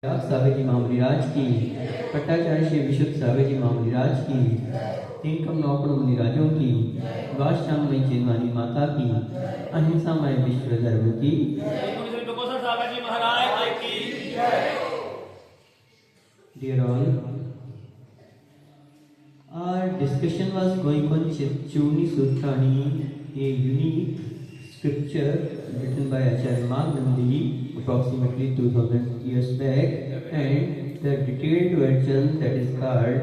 सावेजी महामुनिराज की, पट्टाचार्य श्री विशुद्ध सावेजी महामुनिराज की, तीन कम नौकड़ मुनिराजों की, वाशांगमयी चेनवानी माता की, अहिंसामय विश्व धर्म की। Dear all, our discussion was going on Chuni Sutrani, a unique scripture written by Acharya Magnandi approximately 2000 years back, and the detailed version that is called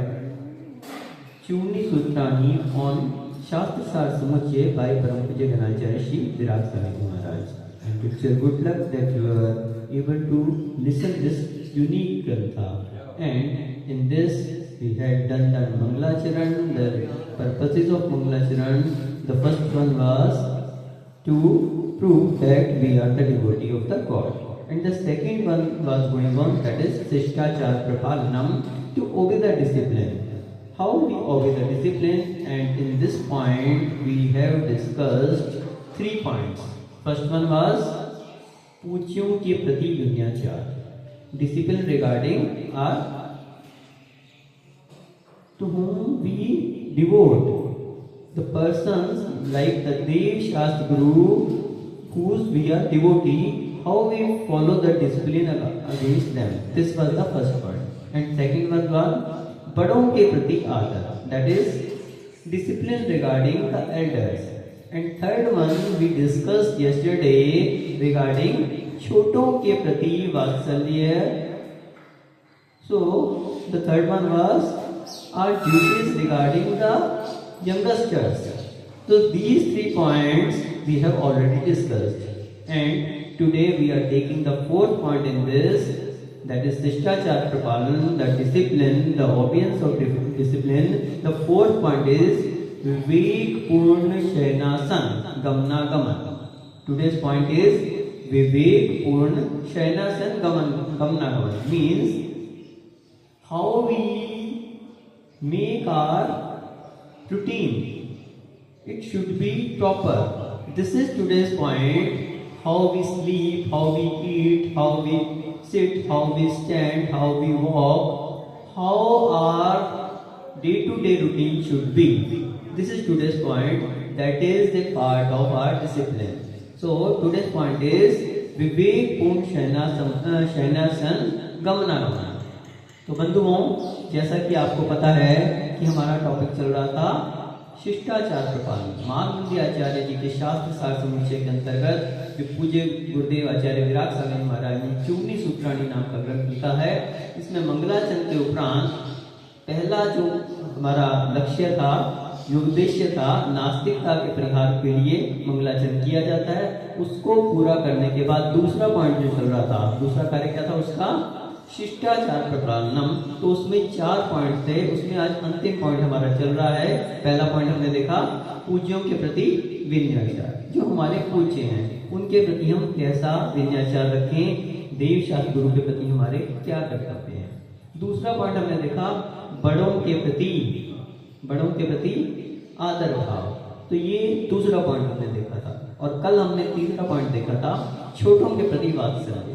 Chuni Sutrani on Shastra Sar Samuchaya by Param Pujya Ganacharya Shri Virag Swami Maharaj. And it's a good luck that you are able to listen this unique grantha. And in this we had done the Mangalacharan, the purposes of Mangalacharan. The first one was to prove that we are the devotee of the God. And the second one was going on, that is Sishtachar Prapalanam, to obey the discipline. How we obey the discipline, and in this point we have discussed 3 points. First one was पूज्यों के प्रति विनयाचार, discipline regarding our to whom we devote, the persons like the Dev Shastra Guru whose we are devotee, how we follow the discipline against them. This was the first point. And second one was बड़ों के प्रति आदर, that is discipline regarding the elders. And third one we discussed yesterday regarding छोटों के प्रति वात्सल्य. So the third one was our duties regarding the youngsters. So these 3 points we have already discussed, and today we are taking the fourth point in this, that is Sishtachar Prapalan, the discipline, the obedience of discipline. The fourth point is Vivek Purna Shainasan Gamna Gaman. Today's point is Vivek Purna Shainasan Gamna Gaman, means how we make our routine. It should be proper. This is today's point. How we sleep, how we eat, how we sit, how we stand, how we walk, how our day-to-day routine should be. This is today's point. That is the part of our discipline. So today's point is Vivek Purna Shainasan Gamana Gamana. तो बंधुओं, जैसा कि आपको पता है कि हमारा topic चल रहा था शिष्टाचार प्रपालन। मानंदी आचार्य जी के शास्त्र सार समुच्चय के अंतर्गत जो पूज्य गुरुदेव आचार्य विराग स्वामी महाराज ने चूनी सूत्राणी नाम का ग्रंथ लिखा है, इसमें मंगलाचरण के उपरांत पहला जो हमारा लक्ष्य था, जो उद्देश्य था, नास्तिकता के परिहार के लिए मंगलाचरण किया जाता है, उसको पूरा करने के बाद दूसरा पॉइंट जो चल रहा था, दूसरा कार्य क्या था उसका, शिष्टाचार प्रपालनम। तो उसमें 4 पॉइंट थे, उसमें आज अंतिम पॉइंट हमारा चल रहा है। पहला पॉइंट हमने देखा पूज्यों के प्रति विनयाचार, जो हमारे पूज्य हैं उनके प्रति हम कैसा विनयाचार रखें, देव शास्त्र गुरु के प्रति हमारे क्या कर्तव्य हैं। दूसरा पॉइंट हमने देखा बड़ों के प्रति आदर भाव, तो ये दूसरा पॉइंट हमने देखा था। और कल हमने तीसरा पॉइंट देखा था छोटों के प्रति वात्सल्य।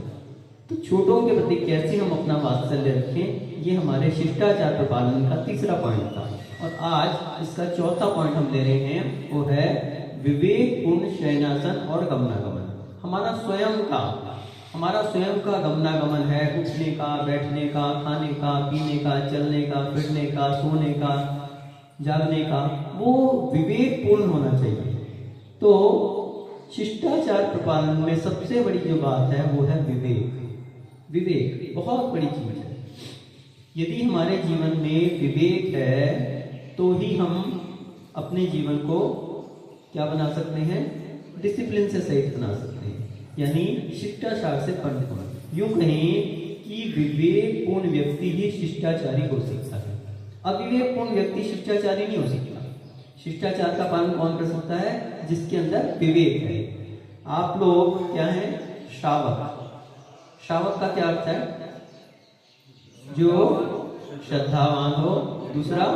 तो छोटों के प्रति कैसे हम अपना वात्सल्य रखें, ये हमारे शिष्टाचार प्रपालन का तीसरा पॉइंट था। और आज इसका चौथा पॉइंट हम ले रहे हैं, वो है विवेक पूर्ण शयनासन और गमनागमन। हमारा स्वयं का गमनागमन है, उठने का, बैठने का, खाने का, पीने का, चलने का, फिरने का, सोने का, जागने का, वो विवेक पूर्ण होना चाहिए। तो शिष्टाचार प्रपालन में सबसे बड़ी जो बात है वो है विवेक। विवेक बहुत बड़ी चीज है। यदि हमारे जीवन में विवेक है तो ही हम अपने जीवन को क्या बना सकते हैं, डिसिप्लिन से सहित बना सकते हैं, यानी शिष्टाचार से पंडित होना। यूं कहें कि विवेक पूर्ण व्यक्ति ही शिष्टाचारी हो सकता है, अविवेक पूर्ण व्यक्ति शिष्टाचारी नहीं हो सकता। शिष्टाचार का पालन कौन कर सकता है, जिसके अंदर विवेक है। आप लोग क्या हैं, श्रावक। श्रावक का क्या अर्थ है, जो श्रद्धावान हो, दूसरा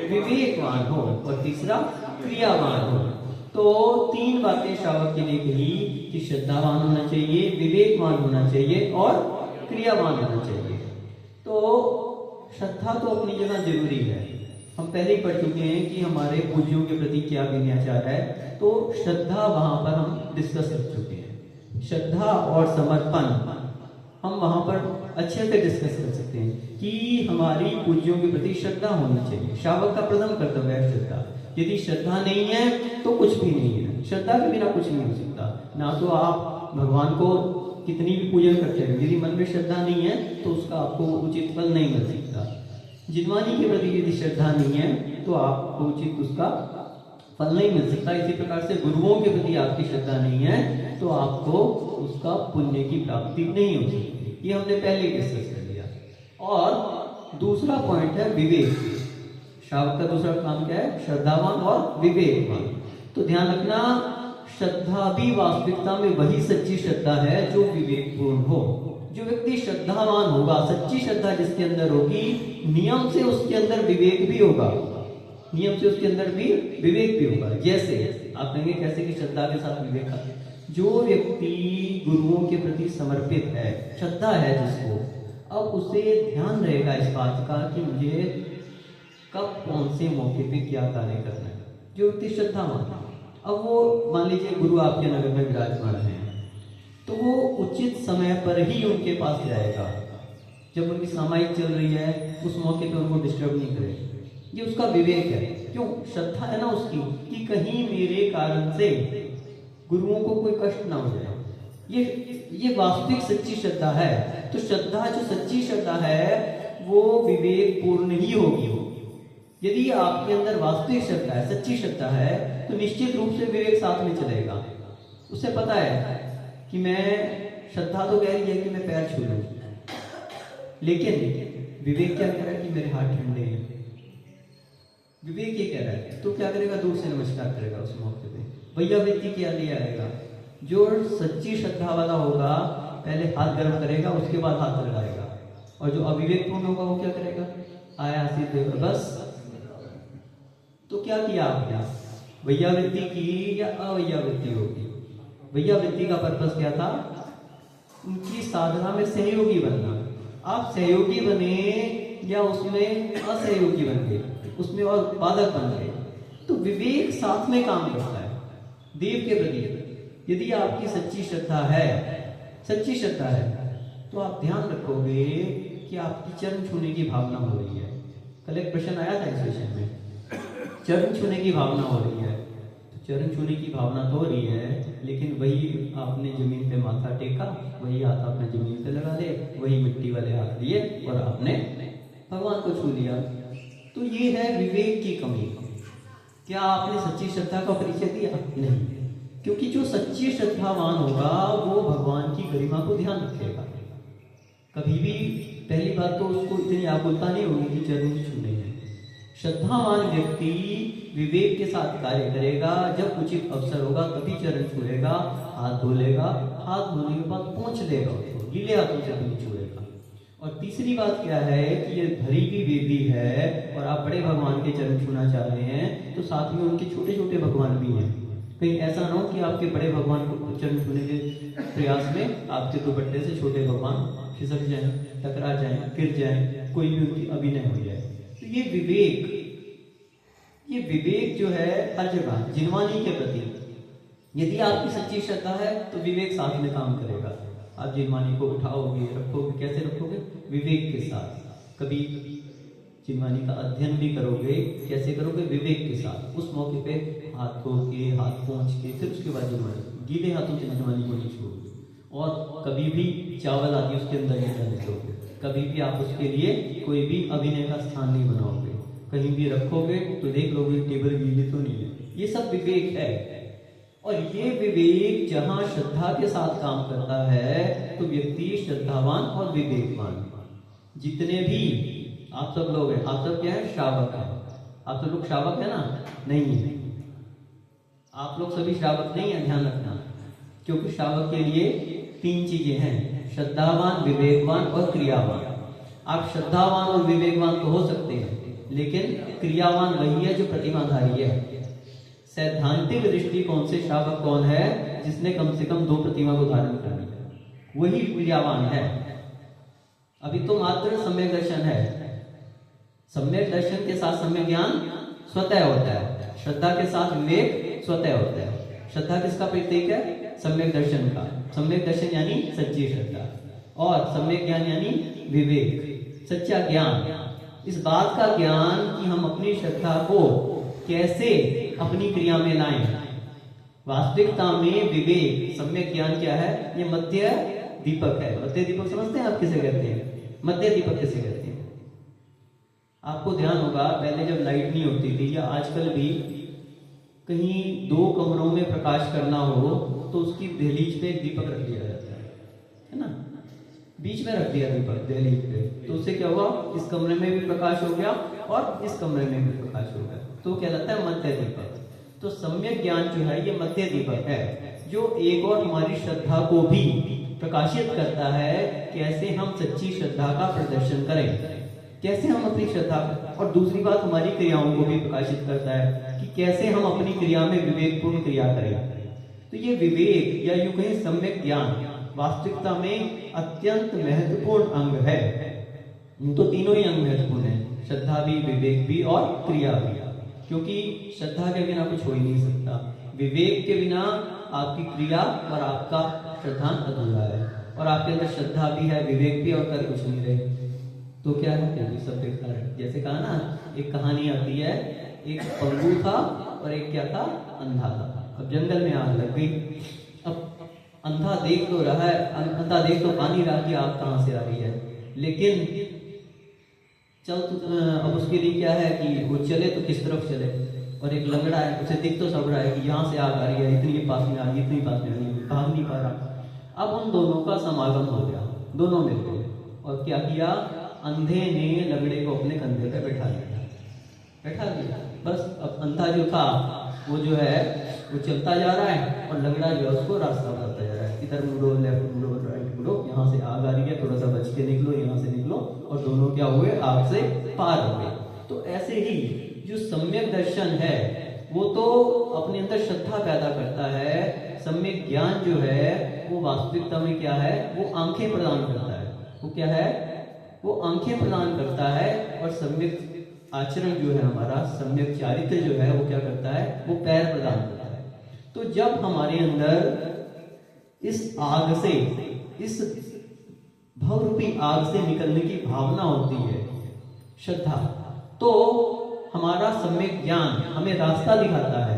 विवेकवान हो और तीसरा क्रियावान हो। तो 3 बातें श्रावक के लिए कही कि श्रद्धावान होना चाहिए, विवेकवान होना चाहिए और क्रियावान होना चाहिए। तो श्रद्धा तो अपनी जगह जरूरी है। हम पहले ही पढ़ चुके हैं कि हमारे पूज्यों के प्रति क्या विनयाचार है, तो श्रद्धा वहां पर हम डिस्कस कर चुके हैं। श्रद्धा और समर्पण हम वहां पर अच्छे से डिस्कस कर सकते हैं कि हमारी पूज्यों के प्रति श्रद्धा होनी चाहिए। शावक का प्रथम कर्तव्य है श्रद्धा। यदि श्रद्धा नहीं है तो कुछ भी नहीं है। श्रद्धा के बिना कुछ नहीं हो सकता। ना तो आप भगवान को कितनी भी पूजन करते हैं, यदि मन में श्रद्धा नहीं है तो उसका आपको उचित फल नहीं मिल सकता। जिनवानी के प्रति यदि श्रद्धा नहीं है तो आपको उचित उसका फल नहीं मिल सकता। इसी प्रकार से गुरुओं के प्रति आपकी श्रद्धा नहीं है तो आपको उसका पुण्य की प्राप्ति नहीं हो सकती। ये हमने पहले डिस्कस कर लिया। और दूसरा पॉइंट है विवेक। श्रावक का दूसरा काम क्या है? श्रद्धावान और विवेकवान। तो ध्यान रखना, श्रद्धा भी वास्तविकता में वही सच्ची श्रद्धा है जो विवेकपूर्ण हो। जो व्यक्ति श्रद्धावान होगा, सच्ची श्रद्धा जिसके अंदर होगी, नियम से उसके अंदर विवेक भी होगा। नियम से उसके अंदर भी विवेक भी होगा। जैसे आप कहेंगे कैसे कि श्रद्धा के साथ विवेक है? जो व्यक्ति गुरुओं के प्रति समर्पित है, श्रद्धा है जिसको, अब उसे ध्यान रहेगा इस बात का कि मुझे कब कौन से मौके पे क्या कार्य करना है। जो व्यक्ति श्रद्धावान है, अब वो मान लीजिए गुरु आपके नगर में विराजमान है तो वो उचित समय पर ही उनके पास जाएगा। जब उनकी सामायिक चल रही है उस मौके पे उनको डिस्टर्ब नहीं करेगा। ये उसका विवेक है। क्यों? श्रद्धा है ना उसकी कि कहीं मेरे कारण से गुरुओं को कोई कष्ट ना हो जाए। ये वास्तविक सच्ची श्रद्धा है। तो श्रद्धा जो सच्ची श्रद्धा है वो विवेक पूर्ण ही होगी। यदि आपके अंदर वास्तविक श्रद्धा है, सच्ची श्रद्धा है, तो निश्चित रूप से विवेक साथ में चलेगा। उसे पता है कि मैं, श्रद्धा तो कह रही है कि मैं पैर छू लूं, लेकिन विवेक क्या कह रहा है कि मेरे हाथ ठंडे हैं। विवेक ये कह रहा है तो क्या करेगा? दूर से नमस्कार करेगा उस मौके पे। भैया व्यक्ति क्या ले आएगा? जो सच्ची श्रद्धा वाला होगा पहले हाथ गर्म करेगा, उसके बाद हाथ लगाएगा। और जो अविवेकपूर्ण होगा वो क्या करेगा? आया आशीष देगा बस। तो क्या किया आपने? भैया वृत्ति की या अवैया वृत्ति होगी? भैया वृत्ति का पर्पस क्या था? उनकी साधना में सहयोगी बनना। आप सहयोगी बने या उसमें असहयोगी बन गए, उसमें और बाधक बन गए। तो विवेक साथ में काम करता है देव के प्रति। यदि आपकी सच्ची श्रद्धा है, सच्ची श्रद्धा है, तो आप ध्यान रखोगे कि आपकी चरण छूने की भावना हो रही है। कल एक प्रश्न आया था इस विषय में, चरण छूने की भावना हो रही है। तो चरण छूने की भावना तो हो रही है, लेकिन वही आपने जमीन पे माथा टेका, वही हाथ आपने जमीन पे लगा ले, वही मिट्टी वाले हाथ लिए और आपने भगवान को छू लिया। तो ये है विवेक की कमी। क्या आपने सच्ची श्रद्धा का परिचय दिया? नहीं। क्योंकि जो सच्ची श्रद्धावान होगा वो भगवान की गरिमा को ध्यान रखेगा। कभी भी पहली बात तो उसको इतनी आकुलता नहीं होगी कि चरण छूने हैं। श्रद्धावान व्यक्ति विवेक के साथ कार्य करेगा। जब उचित अवसर होगा तभी चरण छूएगा, हाथ धो लेगा, हाथ धोने के बाद पोंछ लेगा, उसको गीले हाथों से नहीं छूएगा। और तीसरी बात क्या है कि ये धरी की वेदी है और आप बड़े भगवान के चरण छूना चाह रहे हैं तो साथ में उनके छोटे छोटे भगवान भी हैं। कहीं ऐसा ना हो कि आपके बड़े भगवान को चरण छूने के प्रयास में आपके दुपट्टे से छोटे भगवान खिसक जाएं, टकरा जाएं, गिर जाएं, कोई भी उनकी अभिनय हो जाए। तो ये विवेक जो है हर जगह जिनवानी के प्रति, यदि आपकी सच्ची श्रद्धा है तो विवेक साथ में काम करेगा। आप जिनवानी को उठाओगे, रखोगे, कैसे रखोगे? विवेक के साथ। कभी जिनवानी का अध्ययन भी करोगे, कैसे करोगे? विवेक के साथ। उस मौके पे हाथ धो के, हाथ पोंछ के, फिर उसके बाद जिनवानी, गीले हाथों से जिनवानी को नहीं छोड़ोगे। और कभी भी चावल आदि उसके अंदर नहीं डालने दोगे। कभी भी आप उसके लिए कोई भी अभिनय का स्थान नहीं बनाओगे। कहीं भी रखोगे तो देख लोगे टेबल गीले तो नहीं है। ये सब विवेक है। और ये विवेक जहां श्रद्धा के साथ काम करता है तो व्यक्ति श्रद्धावान और विवेकवान। जितने भी आप सब लोग हैं, आप सब क्या है? श्रावक है। आप सब लोग श्रावक है ना? नहीं है। आप लोग सभी श्रावक नहीं है, ध्यान रखना। क्योंकि श्रावक के लिए 3 चीजें हैं, श्रद्धावान, विवेकवान और क्रियावान। आप श्रद्धावान और विवेकवान तो हो सकते हैं, लेकिन क्रियावान वही है जो प्रतिमाधारी है। सैद्धांतिक दृष्टिकोण से श्रावक कौन है? जिसने कम से कम 2 प्रतिमा को धारण कर लिया, वही क्रियावान है। अभी तो मात्र सम्यक दर्शन है। सम्यक दर्शन के साथ सम्यक ज्ञान स्वतः होता है, श्रद्धा के साथ विवेक स्वतः होता है। श्रद्धा किसका प्रतीक है? सम्यक दर्शन का। सम्यक दर्शन यानी सच्ची श्रद्धा, और सम्यक ज्ञान यानी विवेक, सच्चा ज्ञान। इस बात का ज्ञान कि हम अपनी श्रद्धा को कैसे अपनी क्रिया में लाएं। वास्तविकता में विवेक, सम्यक ज्ञान क्या है? ये मध्य दीपक है। मध्य दीपक समझते हैं आप किसे कहते हैं? मध्य दीपक किसे कहते हैं? आपको ध्यान होगा, पहले जब लाइट नहीं होती थी, या आजकल भी कहीं दो कमरों में प्रकाश करना हो तो उसकी दहलीज पे एक दीपक रख दिया जाता है ना? बीच में रख दिया दीपक दहलीज पे, तो उससे क्या हुआ? इस कमरे में भी प्रकाश हो गया और इस कमरे में भी प्रकाश हो गया, तो क्या कहलाता है? मध्य दीपक। तो सम्यक ज्ञान जो है ये मध्य दीपक है, जो एक और हमारी श्रद्धा को भी प्रकाशित करता है। कैसे हम सच्ची श्रद्धा का प्रदर्शन करें, कैसे हम अपनी श्रद्धा, और दूसरी बात हमारी क्रियाओं को भी प्रकाशित करता है कि कैसे हम अपनी क्रिया में विवेकपूर्ण क्रिया करें। तो ये विवेक, या यूं कहें सम्यक ज्ञान, वास्तविकता में अत्यंत महत्वपूर्ण अंग है। तो तीनों ही अंग महत्वपूर्ण है, श्रद्धा भी, विवेक भी और क्रिया भी, क्योंकि श्रद्धा के बिना कुछ हो ही नहीं सकता। विवेक के बिना आपकी क्रिया और आपका श्रद्धान अधूरा है, और आपके अंदर श्रद्धा भी है, विवेक भी, और कर कुछ नहीं रहे तो क्या है? सब बेकार है। जैसे कहा ना, एक कहानी आती है, एक पंगु था और एक क्या था? अंधा था। अब जंगल में आग लग गई। अब अंधा देख तो रहा है, अंधा देख तो पा नहीं रहा कि आग कहाँ से आ रही है, लेकिन चल अब उसके लिए क्या है कि वो चले तो किस तरफ चले। और एक लंगड़ा है, उसे दिख तो सब रहा है कि यहाँ से आग आ रही है, इतनी पास में आ रही है, इतनी पास में आ रही है, भाग नहीं पा रहा। अब उन दोनों का समागम हो गया, दोनों मिल गए, और क्या किया? अंधे ने लंगड़े को अपने कंधे पर बैठा दिया। बस अब अंधा जो था वो जो है वो चलता जा रहा है, और लंगड़ा जो है उसको रास्ता बताता जा रहा है, इधर मुड़ो, लेफ्ट मुड़ो, राइट मुड़ो, यहाँ से आग आ रही है, थोड़ा सा बच के निकलो, यहाँ से निकलो, और दोनों क्या हुए? आग से पार हो गए। तो ऐसे ही जो सम्यक दर्शन है वो तो अपने अंदर श्रद्धा पैदा करता है। सम्यक ज्ञान जो है वो वास्तविकता में क्या है? वो आंखें प्रदान करता है। वो क्या है? वो आंखें प्रदान करता है। और सम्यक आचरण जो है हमारा, सम्यक चारित्र जो है वो क्या करता है? वो पैर प्रदान करता है। तो जब हमारे अंदर इस आग से, इस भवरूपी आग से निकलने की भावना होती है, श्रद्धा, तो हमारा सम्यक ज्ञान हमें रास्ता दिखाता है,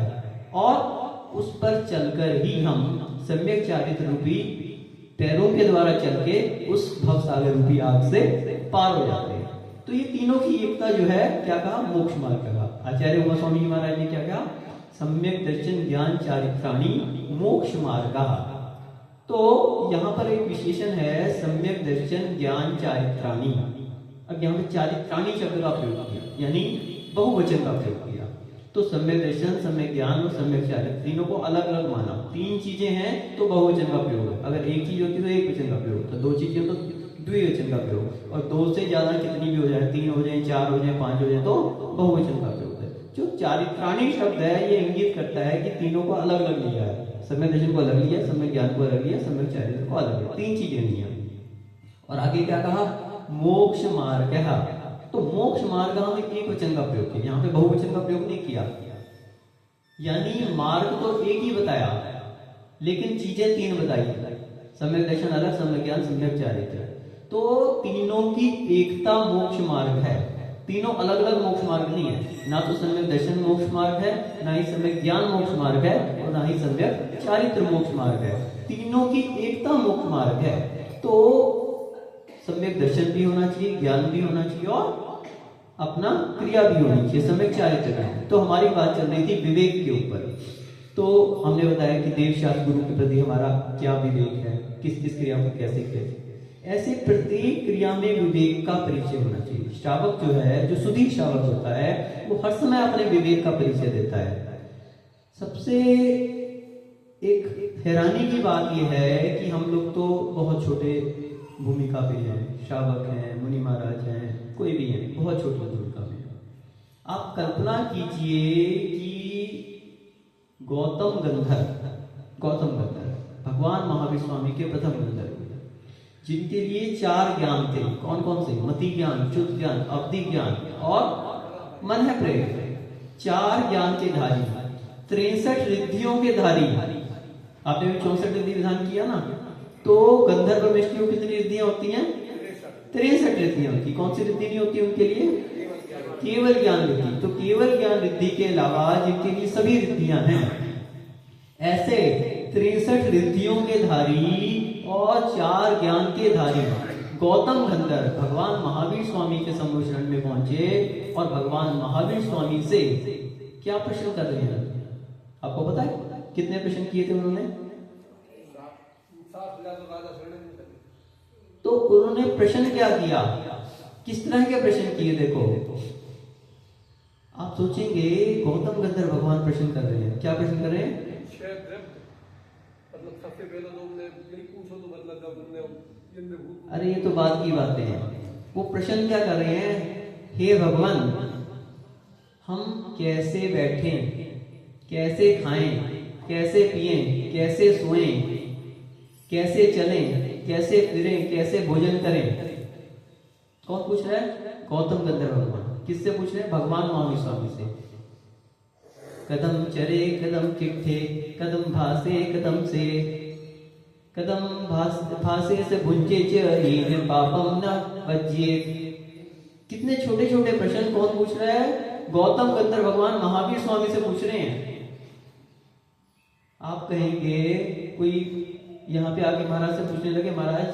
और उस पर चलकर ही हम सम्यक चारित्र रूपी पैरों के द्वारा चल के उस भवसागर रूपी आग से पार हो जाते हैं। तो ये तीनों की एकता जो है, क्या कहा? मोक्ष मार्ग कहा। आचार्य उमा स्वामी जी महाराज ने क्या कहा? सम्यक दर्शन ज्ञान चारित्राणि मोक्ष मार्ग कहा। तो यहाँ पर एक विशेषण है, सम्यक दर्शन ज्ञान चारित्राणि। अब यहाँ पे चारित्राणि शब्द का प्रयोग किया, यानी बहुवचन का प्रयोग किया। तो सम्यक दर्शन, सम्यक ज्ञान और सम्यक चारित्र, तीनों को अलग अलग माना। तीन चीजें हैं तो बहुवचन का प्रयोग है, अगर एक चीज होती तो एक वचन का प्रयोग, तो दो चीजें तो द्विवचन का प्रयोग, और दो से ज्यादा कितनी भी हो जाए, 3 हो जाए, 4 हो जाए, 5 हो जाए, तो बहुवचन का प्रयोग है। जो चारित्राणि शब्द है ये इंगित करता है कि तीनों को अलग अलग लिया है। सम्यक दर्शन को अलग लिया, सम्यक ज्ञान को अलग लिया, सम्यक चारित्र को अलग लिया, तीन चीजें लिया। और आगे क्या कहा? मोक्ष मार्ग। तो मोक्ष मार्ग हमने एक वचन का प्रयोग किया, यहाँ पे बहुवचन का प्रयोग नहीं किया। यानी मार्ग तो एक ही बताया, लेकिन चीजें तीन बताई। सम्यक दर्शन अलग, सम्यक ज्ञान, सम्यक चारित्र। तो तीनों की एकता मोक्ष मार्ग है। तीनों अलग अलग मोक्ष मार्ग नहीं है, ना तो सम्यक दर्शन मोक्ष मार्ग है, ना ही सम्यक ज्ञान मोक्ष मार्ग है, और ना ही सम्यक चारित्र मोक्ष मार्ग है। तीनों की एकता मोक्ष मार्ग है। तो सम्यक दर्शन भी होना चाहिए, ज्ञान भी होना चाहिए, और अपना क्रिया भी होनी चाहिए, सम्यक चारित्र भी। तो हमारी बात चल रही थी विवेक के ऊपर। तो हमने बताया कि देव शास्त्र गुरु के प्रति हमारा क्या विवेक है, किस किस क्रिया को कैसे किया। ऐसे प्रत्येक क्रिया में विवेक का परिचय होना चाहिए। श्रावक जो है, जो सुधीर श्रावक होता है, वो हर समय अपने विवेक का परिचय देता है। सबसे एक हैरानी की बात यह है कि हम लोग तो बहुत छोटे भूमिका पे हैं, श्रावक हैं, मुनि महाराज हैं, कोई भी है, बहुत छोटी भूमिका में। आप कल्पना कीजिए कि गौतम गंधर्व भगवान महावीर स्वामी के प्रथम गंधर्व, जिनके लिए 4 ज्ञान थे। कौन कौन से? मति ज्ञान, च्युत ज्ञान, अवधि ज्ञान और मन है प्रेम। 4 ज्ञान के धारी, 63 रिद्धियों के धारी। आपने भी 64 रिद्धि विधान किया ना, तो गंधर्व में कितनी रिद्धियां होती हैं? 63 रिद्धियां होती। कौन सी रिद्धि नहीं होती उनके लिए? केवल ज्ञान रिद्धि। तो केवल ज्ञान रिद्धि के अलावा जिनके लिए सभी रिद्धियां हैं, ऐसे 63 रिद्धियों के धारी और 4 ज्ञान के धारी गौतम गंधर्व भगवान महावीर स्वामी के सम्मुख शरण में पहुंचे और भगवान महावीर स्वामी से क्या प्रश्न कर रहे हैं? आपको पता है कितने प्रश्न किए थे उन्होंने? तो उन्होंने प्रश्न क्या किया? किस तरह के प्रश्न किए? देखो, आप सोचेंगे गौतम गंधर्व भगवान प्रश्न कर रहे हैं। क्या प्रश्न कर रहे हैं? अरे ये तो बात की बातें हैं। वो प्रश्न क्या कर रहे हैं? हे भगवान, हम कैसे बैठें, कैसे खाएं, कैसे पिएं, कैसे सोएं, कैसे चलें, कैसे फिरें, कैसे भोजन करें? कौन पूछ रहा है? गौतम गंधर्व भगवान। किससे पूछ रहे हैं? भगवान महावीर स्वामी से। कदम चरे कदम चिट्ठे, कदम भासे कदम से, कदम भासे से भुंजे च पापम न वज्ये। कितने छोटे छोटे प्रश्न कौन पूछ रहा है? गौतम गंधर्व भगवान महावीर स्वामी से पूछ रहे हैं। आप कहेंगे कोई यहाँ पे आके महाराज से पूछने लगे, महाराज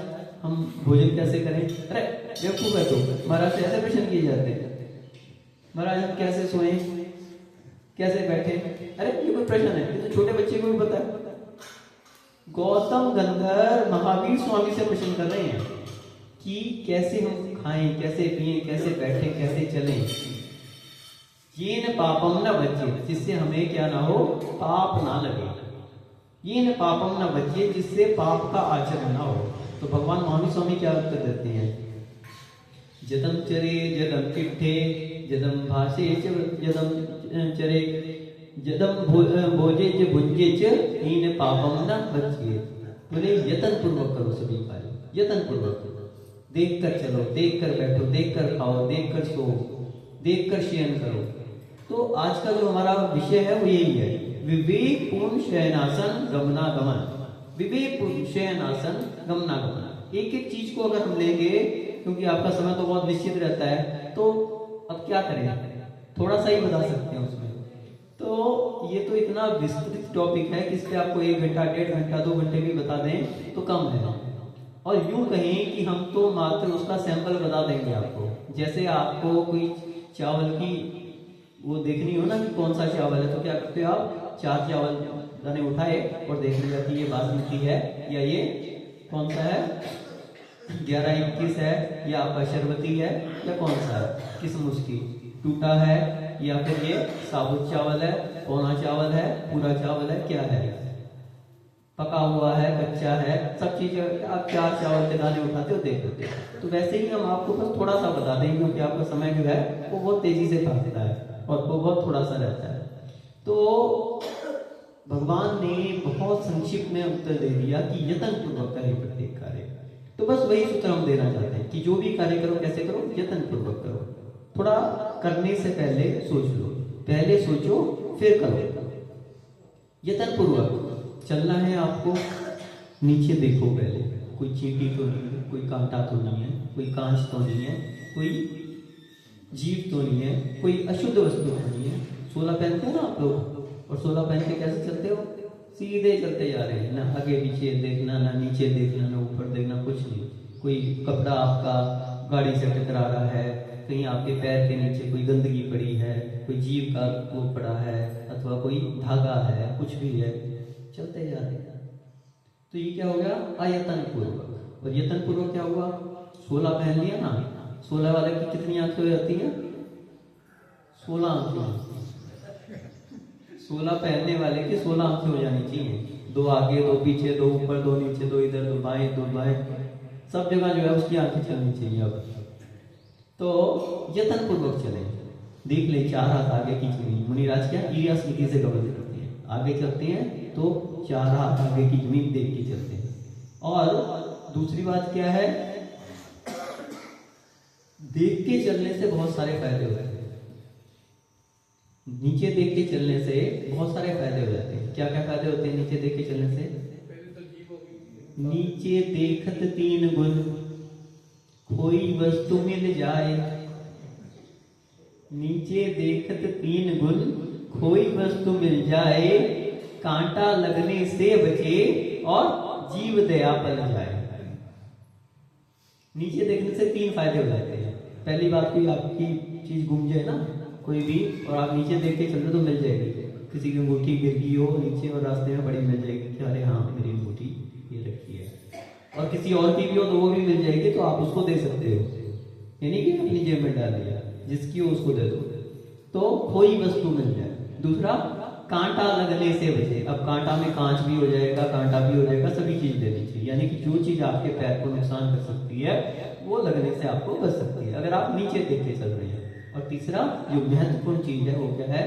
हम भोजन कैसे करें? अरे बेवकूफ है तो, महाराज से ऐसे प्रश्न किए जाते हैं। महाराज हम कैसे सोएं, कैसे बैठे? अरे ये कोई प्रश्न है? ये तो छोटे बच्चे को भी पता है। गौतम गंधर्व महावीर स्वामी से प्रश्न कर रहे हैं कि कैसे हम खाएं, कैसे पिएं, कैसे बैठे, कैसे चलें। ये न पापम न बच्चे, जिससे हमें क्या ना हो? पाप ना लगे। ये न पापम न बच्चे, जिससे पाप का आचरण ना हो। तो भगवान महावीर स्वामी क्या उत्तर देते हैं? जदम चरे जदम चिट्ठे, जदम भाषे जदम चरे, जदम भोजे च भुंजे च हीन पापम न बच्चे। बोले यतन पूर्वक करो सभी कार्य, यतन पूर्वक। देख कर चलो, देख कर बैठो, देख कर खाओ, देख कर सो, देख कर शयन करो। तो आज का जो हमारा विषय है वो यही है, विवेक पूर्ण शयनासन गमनागमन। विवेक पूर्ण शयनासन गमनागमन। एक एक चीज को अगर हम लेंगे, क्योंकि आपका समय तो बहुत निश्चित रहता है, तो अब क्या करें? थोड़ा सा ही बता सकते हैं उसमें। तो ये तो इतना विस्तृत टॉपिक है कि इस पे आपको 1 घंटा, 1.5 घंटा, 2 घंटे भी बता दें तो कम है। और यूं कहें कि हम तो मात्र उसका सैंपल बता देंगे आपको। जैसे आपको कोई चावल की वो देखनी हो ना कि कौन सा चावल है, तो क्या करते हो आप? 4 चावल दाने उठाए और देख लिया कि ये बासमती है या ये कौन सा है, 11-21 है या आपका शरबती है या कौन सा है, किस्म उसकी टूटा है या फिर ये साबुत चावल है, पौना चावल है, पूरा चावल है, क्या है, पका हुआ है, कच्चा है, सब चीजें आप 4 चावल के दाने उठाते हो, देख लेते हो। तो वैसे ही हम आपको बस थोड़ा सा बता देंगे, क्योंकि आपका समय जो है वो बहुत तेजी से भागता है और वो बहुत थोड़ा सा रहता है। तो भगवान ने बहुत संक्षिप्त में उत्तर दे दिया कि यतन पूर्वक करे प्रत्येक कार्य। तो बस वही सूत्र हम देना चाहते हैं कि जो भी कार्य करो कैसे करो? यतन पूर्वक करो। थोड़ा करने से पहले सोच लो, पहले सोचो फिर करो। यतन पूर्वक चलना है आपको, नीचे देखो पहले, कोई चींटी तो नहीं है, कोई कांटा तो नहीं है, कोई कांच तो नहीं है, कोई जीव तो नहीं है, कोई अशुद्ध वस्तु तो नहीं है। 16 पहनते हैं ना आप लोग, और 16 पहन के कैसे चलते हो? सीधे चलते जा रहे हैं, ना आगे पीछे देखना, ना नीचे देखना, ना ऊपर देखना, कुछ नहीं। कोई कपड़ा आपका गाड़ी से टकरा रहा है, कहीं आपके पैर के नीचे कोई गंदगी पड़ी है, कोई जीव का वो पड़ा है, अथवा कोई धागा है, कुछ भी है, चलते जा रहे हैं। तो ये क्या हो गया? अयतन पूर्वक। और यतन पूर्वक क्या हुआ? 16 पहन लिया ना, 16 वाले की कितनी आंखें हो जाती हैं? 16 आंखें। 16 पहनने वाले की 16 आंखें हो जानी चाहिए, 2 आगे, 2 पीछे, 2 ऊपर, 2 नीचे, 2 इधर, 2 बाएं, 2 बाएं, सब जगह जो है उसकी आंखें चलनी चाहिए। अब तो यतन पूर्वक चले, देख ले 4 हाथ आगे की जमीन। मुनिराज क्या ईर्ष्या स्मृति से गवर्न करते हैं, आगे चलते हैं तो 4 हाथ आगे की जमीन देख के चलते हैं। और दूसरी बात क्या है, देख के चलने से बहुत सारे फायदे होते हैं। नीचे देख के चलने से बहुत सारे फायदे हो जाते हैं। क्या क्या फायदे होते हैं नीचे देख के चलने से? नीचे देखत तीन गुण, कोई वस्तु मिल जाए। नीचे देखत तीन गुण, कोई वस्तु मिल जाए। कांटा लगने से बचे और जीव दया पल जाए। नीचे देखने से तीन फायदे हो जाते हैं। पहली बात, कोई आपकी चीज गुम जाए ना कोई भी, और आप नीचे देख के चल रहे तो मिल जाएगी। किसी की अंगूठी गिर गई हो नीचे और रास्ते में बड़ी मिल जाएगी कि अरे हाँ मेरी अंगूठी ये रखी है, और किसी और की भी हो तो वो भी मिल जाएगी, तो आप उसको दे सकते हो। यानी कि अपनी जेब में डाल दिया, जिसकी हो उसको दे दो, तो कोई वस्तु मिल जाए। दूसरा, कांटा लगने से बचे। अब कांटा में कांच भी हो जाएगा, कांटा भी हो जाएगा, सभी चीज देनी चाहिए। यानी कि जो चीज आपके पैर को नुकसान कर सकती है वो लगने से आपको बच सकती है अगर आप नीचे देख के चल रहे हैं। और तीसरा जो महत्वपूर्ण चीज है वो क्या है?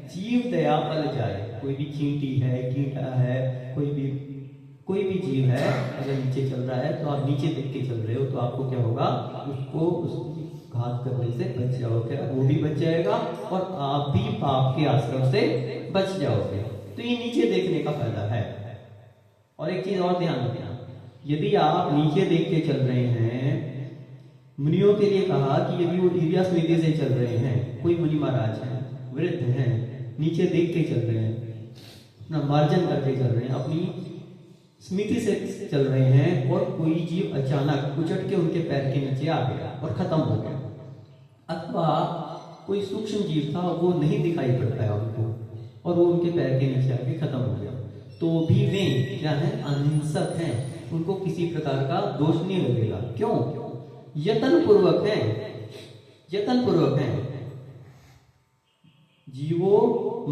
जीव दया पल जाए। कोई भी चींटी है, कीड़ा है, कोई भी जीव है अगर नीचे चल रहा है तो आप नीचे देख के चल रहे हो तो आपको क्या होगा? उसको उसकी घात करने से बच जाओगे, वो भी बच जाएगा और आप भी पाप के आश्रम से बच जाओगे। तो ये नीचे देखने का फायदा है। और एक चीज और ध्यान रखना, यदि आप नीचे देख के चल रहे हैं, मुनियों के लिए कहा कि यदि वो धीर्य स्मृति से चल रहे हैं, कोई मुनि महाराज हैं, वृद्ध हैं, नीचे देख के चल रहे हैं, अपना मार्जन करके चल रहे हैं, अपनी स्मृति से चल रहे हैं, और कोई जीव अचानक उचट के उनके पैर के नीचे आ गया और खत्म हो गया, अथवा कोई सूक्ष्म जीव था वो नहीं दिखाई पड़ पाया उनको और वो उनके पैर के नीचे आके खत्म हो गया, तो भी वे क्या है? अहिंसक हैं, उनको किसी प्रकार का दोष नहीं लगेगा। क्यों? यत्न पूर्वक है, यत्न पूर्वक है। जीवो व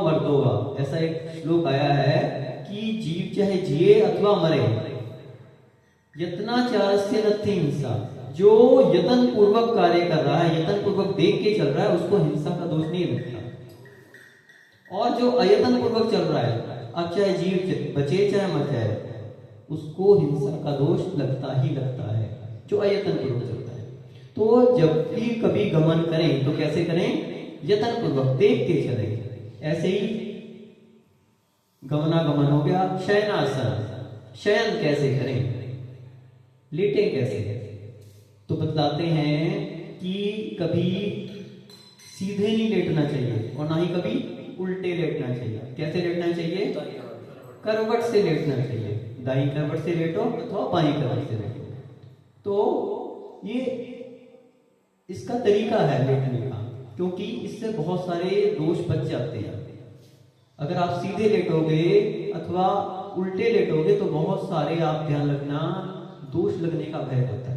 मर्दोवा, ऐसा एक श्लोक आया है कि जीव चाहे जिए अथवा मरे, यत्नाचारस्य नत्थि हिंसा। जो यत्न पूर्वक कार्य कर रहा है, यत्न पूर्वक देख के चल रहा है, उसको हिंसा का दोष नहीं लगता। और जो अयत्न पूर्वक चल रहा है, अब चाहे जीव बचे चाहे मर जाए, उसको हिंसा का दोष लगता ही लगता है, जो अयत्न पूर्वक चलता है। तो जब भी कभी गमन करें तो कैसे करें? यत्न पूर्वक देख के चलें। ऐसे ही गमनागमन हो गया। शयनासन, शयन कैसे करें, लेटे कैसे? तो बतलाते हैं कि कभी सीधे नहीं लेटना चाहिए और ना ही कभी उल्टे लेटना चाहिए। कैसे लेटना चाहिए? करवट से लेटना चाहिए। दाईं करवट से लेटो अथवा बाईं करवट से लेटो। तो ये इसका तरीका है लेटने का, क्योंकि इससे बहुत सारे दोष बच जाते हैं। अगर आप सीधे लेटोगे अथवा उल्टे लेटोगे तो बहुत सारे, आप ध्यान रखना, दोष लगने का भय होता है।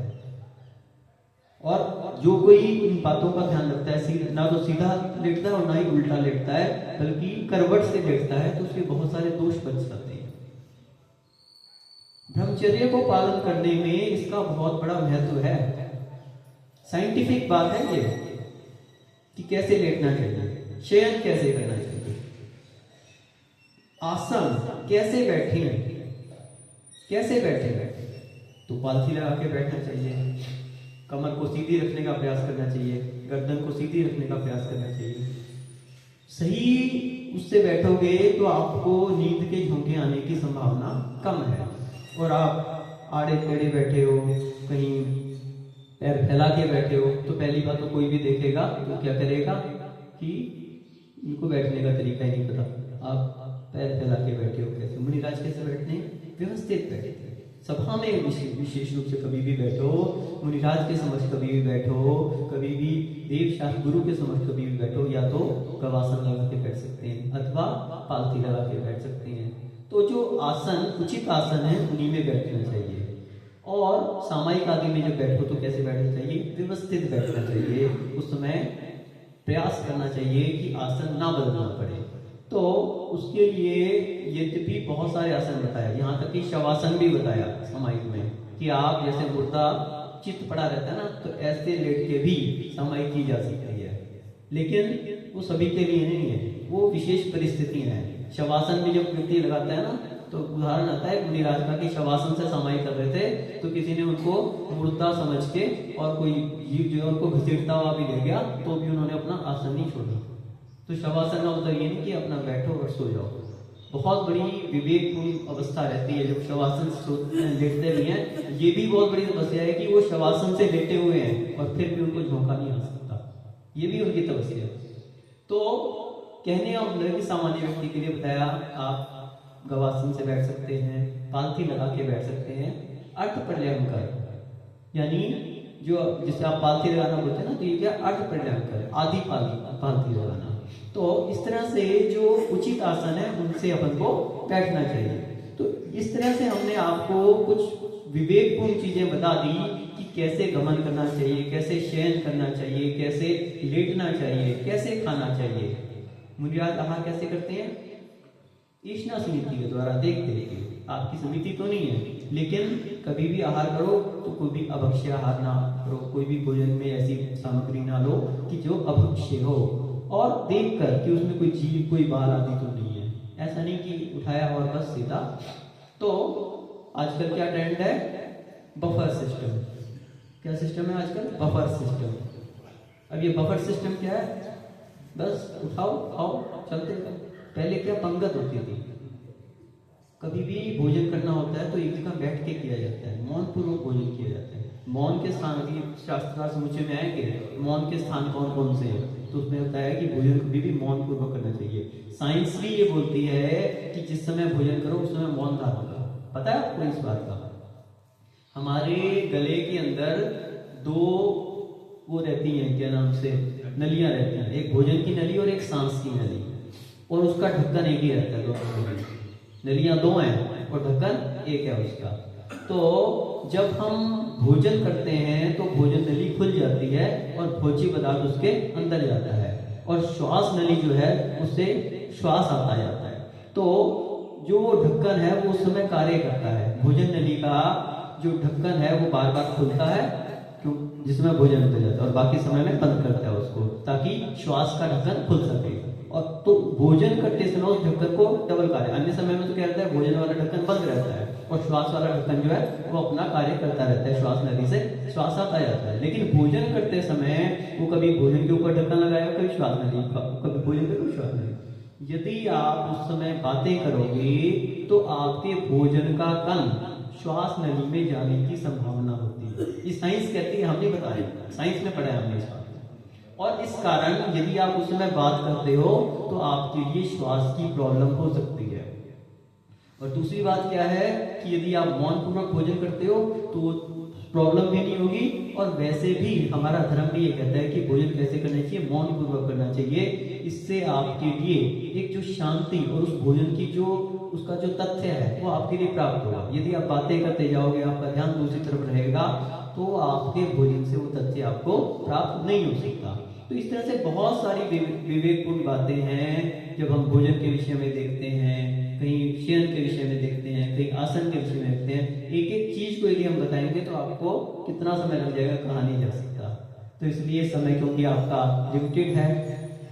और जो कोई इन बातों का ध्यान रखता है, ना तो सीधा लेटता है और ना ही उल्टा लेटता है, बल्कि करवट से लेटता है, तो उसके बहुत सारे दोष बच जाते हैं। ब्रह्मचर्य को पालन करने में इसका बहुत बड़ा महत्व है। साइंटिफिक बात है ये कि कैसे लेटना चाहिए, शयन कैसे करना चाहिए, आसन कैसे बैठे, कैसे बैठे। तो पालथी लगा के बैठना चाहिए, कमर को सीधी रखने का प्रयास करना चाहिए, गर्दन को सीधी रखने का प्रयास करना चाहिए। सही उससे बैठोगे तो आपको नींद के झोंके आने की संभावना कम है। और आप आड़े टेढ़े बैठे हो, कहीं पैर फैला के बैठे हो, तो पहली बात तो कोई भी देखेगा तो क्या करेगा कि इनको बैठने का तरीका ही नहीं पता। आप पैर फैला के बैठे हो, कैसे? मुनिराज कैसे बैठते हैं? व्यवस्थित बैठते हैं। सभा में विशेष रूप से कभी भी बैठो, मुनिराज के समक्ष कभी भी बैठो, कभी भी देव शास्त्र गुरु के समक्ष कभी भी बैठो, या तो गवासन लगा के बैठ सकते हैं अथवा पालथी लगा के बैठ सकते हैं। तो जो आसन, उचित आसन है, उन्हीं में बैठना चाहिए। और सामायिक आदि में जब बैठो तो कैसे बैठना चाहिए? व्यवस्थित बैठना चाहिए। उस समय प्रयास करना चाहिए कि आसन ना बदलना पड़े। तो उसके लिए यद्यपि बहुत सारे आसन बताया, यहाँ तक कि शवासन भी बताया सामायिक में, कि आप जैसे मुर्दा चित्त पड़ा रहता है ना, तो ऐसे लेट के भी सामायिक की जा सकती है, लेकिन वो सभी के लिए नहीं है, वो विशेष परिस्थितियां हैं। शवासन भी जब व्यक्ति लगाता है ना, तो उदाहरण आता है मुनिराज का कि शवासन से समाई कर रहे थे, तो किसी ने उनको मुर्दा समझ के और कोई जीव जो है उनको घसीटता हुआ भी ले गया, तो भी उन्होंने अपना आसन नहीं छोड़ा। तो शवासन का मतलब ये नहीं कि अपना बैठो और सो जाओ, बहुत बड़ी विवेकपूर्ण अवस्था रहती है जब शवासन लेटते भी हैं। ये भी बहुत बड़ी तपस्या है कि वो शवासन से लेटे हुए हैं और फिर भी उनको झोंका नहीं आ सकता, ये भी उनकी तपस्या है। तो कहने का मतलब कि सामान्य व्यक्ति के लिए बताया, आप गवासन से बैठ सकते हैं, पालथी लगा के बैठ सकते हैं, अर्थ प्रलयंकर, यानी जो जिसे आप पालथी लगाना बोलते हैं ना, तो ये क्या अर्थ प्रलयंकर, आदि पालथी लगाना। तो इस तरह से जो उचित आसन है उनसे अपन को बैठना चाहिए। तो इस तरह से हमने आपको कुछ विवेकपूर्ण चीजें बता दी कि कैसे गमन करना चाहिए, कैसे शयन करना चाहिए, कैसे लेटना चाहिए, कैसे खाना चाहिए। मुनिराज आहार कैसे करते हैं? ईशना समिति के द्वारा देख देखिए, आपकी समिति तो नहीं है, लेकिन कभी भी आहार करो तो कोई भी अभक्ष्य आहार ना करो, कोई भी भोजन में ऐसी सामग्री ना लो कि जो अभक्ष्य हो, और देख कर कि उसमें कोई जीव कोई बाल आदि तो नहीं है, ऐसा नहीं कि उठाया और बस सीधा। तो आजकल क्या ट्रेंड है? Buffer system. क्या सिस्टम है आजकल? Buffer system. अब ये बफर सिस्टम क्या है? बस उठाओ खाओ चलते हैं। पहले क्या पंगत होती थी, कभी भी भोजन करना होता है तो एक जगह बैठ के किया जाता है, मौन पूर्वक भोजन किया जाता है। मौन के स्थान की शास्त्र समुच्चय में आएंगे, मौन के स्थान कौन कौन से हैं, तो उसमें होता है कि भोजन कभी भी मौन पूर्वक करना चाहिए। साइंस भी ये बोलती है कि जिस समय भोजन करो उस समय मौन धारण करो। पता है आपको इस बात का? हमारे गले के अंदर दो वो रहती हैं, क्या नाम से, नलियां रहती हैं, एक भोजन की नली और एक सांस की नली, और उसका ढक्कन एक ही रहता है। दोनों नलियां दो हैं और ढक्कन एक है उसका। तो जब हम भोजन करते हैं तो भोजन नली खुल जाती है और भोज्य पदार्थ उसके अंदर जाता है, और श्वास नली जो है उससे श्वास आता जाता है। तो जो ढक्कन है वो उस समय कार्य करता है। भोजन नली का जो ढक्कन है वो बार बार खुलता है, क्यों? जिसमें भोजन अंदर जाता है, और बाकी समय में बंद करता है उसको, ताकि श्वास का ढक्कन खुल सके। और तो भोजन करते समय उस ढक्कन को डबल कार्य, अन्य समय में तो क्या रहता है, भोजन वाला ढक्कन बंद रहता है और श्वास वाला ढक्कन जो है वो अपना कार्य करता रहता है, श्वास नली से श्वास आता जाता है। लेकिन भोजन करते समय वो कभी भोजन के ऊपर ढक्कन लगाएगा, कभी श्वास नली, कभी भोजन पे कभी श्वास नली। यदि आप उस समय बातें करोगे तो आपके भोजन का कण श्वास नली में जाने की संभावना होती है। ये साइंस कहती है, हम नहीं बताया, साइंस में पढ़ा है हमने इस बात। और इस कारण यदि आप उस समय बात करते हो तो आपके लिए श्वास की प्रॉब्लम हो सकती है। और दूसरी बात क्या है कि यदि आप मौन पूर्वक भोजन करते हो तो प्रॉब्लम भी नहीं होगी, और वैसे भी हमारा धर्म भी ये कहता है कि भोजन कैसे करना चाहिए, मौन पूर्वक करना चाहिए। इससे आपके लिए एक जो शांति और उस भोजन की जो उसका जो तथ्य है वो आपके लिए प्राप्त होगा। यदि आप बातें करते जाओगे, आपका ध्यान दूसरी तरफ रहेगा, तो आपके भोजन से वो तथ्य आपको प्राप्त नहीं हो सकता। तो इस तरह से बहुत सारी विवेकपूर्ण बातें हैं जब हम भोजन के विषय में देखते हैं, कहीं शयन के विषय में देखते हैं, कहीं आसन के विषय में देखते हैं। एक एक चीज को यदि हम बताएंगे तो आपको कितना समय लग जाएगा, कहा नहीं जा सकता। तो इसलिए समय क्योंकि आपका लिमिटेड है,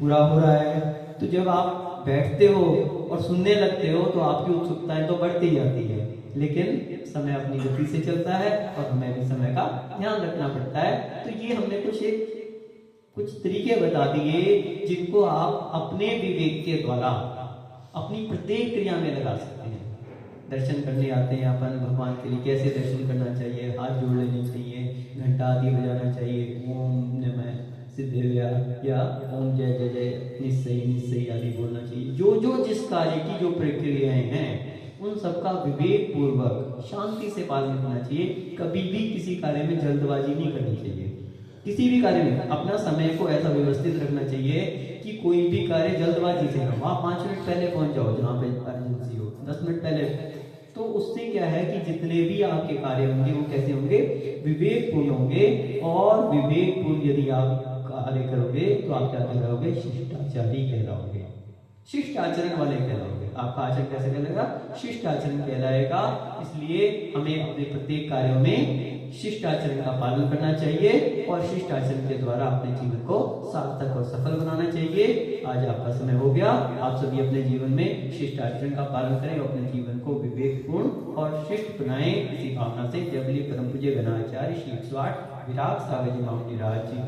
पूरा हो रहा है, तो जब आप बैठते हो और सुनने लगते हो तो आपकी उत्सुकताएं तो बढ़ती जाती है, लेकिन समय अपनी गति से चलता है और हमें भी समय का ध्यान रखना पड़ता है। तो ये हमने कुछ तरीके बता दिए जिनको आप अपने विवेक के द्वारा अपनी प्रत्येक क्रिया में लगा सकते हैं। दर्शन करने आते हैं अपन भगवान के लिए, कैसे दर्शन करना चाहिए, हाथ जोड़ लेने चाहिए, घंटा आदि बजाना चाहिए, ओम नमः सिद्धेव्या या ओम जय जय जय निश्चय आदि बोलना चाहिए। जो जो जिस कार्य की जो प्रक्रियाएं हैं उन सबका विवेक पूर्वक शांति से पालन करना चाहिए। कभी भी किसी कार्य में जल्दबाजी नहीं करनी चाहिए। किसी भी कार्य में अपना समय को ऐसा व्यवस्थित रखना चाहिए कि कोई भी कार्य जल्दबाजी से हो। आप 5 मिनट पहले पहुंच जाओ जहाँ पे इमरजेंसी हो, 10 मिनट पहले। तो उससे क्या है कि जितने भी आपके कार्य होंगे वो कैसे होंगे, विवेकपूर्ण होंगे। और विवेकपूर्ण यदि आप कार्य करोगे तो आप क्या कहलाओगे, शिष्टाचारी कहलाओगे, शिष्ट आचरण वाले कहलाओगे। आपका आचरण कैसे कहलाएगा, शिष्ट आचरण कहलाएगा। इसलिए हमें अपने प्रत्येक कार्यों में शिष्ट आचरण का पालन करना चाहिए और शिष्ट आचरण के द्वारा अपने जीवन को सार्थक और सफल बनाना चाहिए। आज आपका समय हो गया। आप सभी अपने जीवन में शिष्ट आचरण का पालन करें और अपने जीवन को विवेकपूर्ण और शिष्ट बनाएं। इसी भावना से जय बोले परम पूज्य गणाचार्य श्री 108 विराग सागर जी महामुनि राज जी।